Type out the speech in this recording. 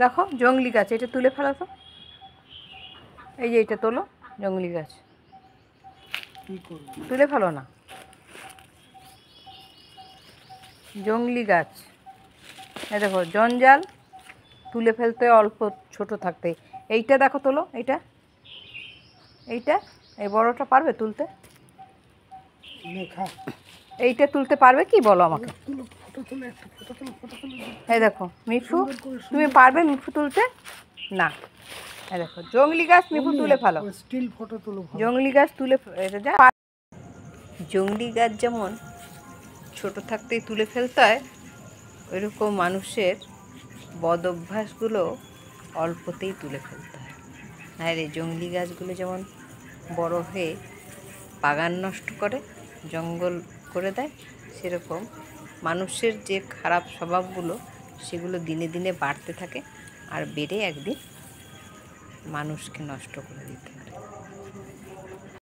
দেখো জংলি গাছ, এটা তুলে ফেলো তো। এই যে এটা তোলো, জংলি গাছ তুলে ফেলো না। জংলি গাছ, এই দেখো জঞ্জাল, তুলে ফেলতে অল্প ছোট থাকতে। এইটা দেখো তোলো, এইটা এইটা এই বড়টা পারবে তুলতে? এইটা তুলতে পারবে কি বলো আমাকে? এই দেখো মিঠু, তুমি পারবে মিঠু তুলতে? না। এই দেখো জংলি গাছ মিঠু তুলে ফেলো। স্টিল ফটো তুলো। জংলি গাছ তুলে, এটা যা জংলি গাছ যেমন ছোট থাকতেই তুলে ফেলতে হয়, ওইরকম মানুষের বদ অভ্যাসগুলো অল্পতেই তুলে ফেলতে হয়। আর এই জংলি গাছগুলো যেমন বড় হয়ে বাগান নষ্ট করে, জঙ্গল করে দেয়, সেরকম মানুষের যে খারাপ স্বভাবগুলো সেগুলো দিনে দিনে বাড়তে থাকে, আর বেড়ে একদিন মানুষকে নষ্ট করে দিতে পারে।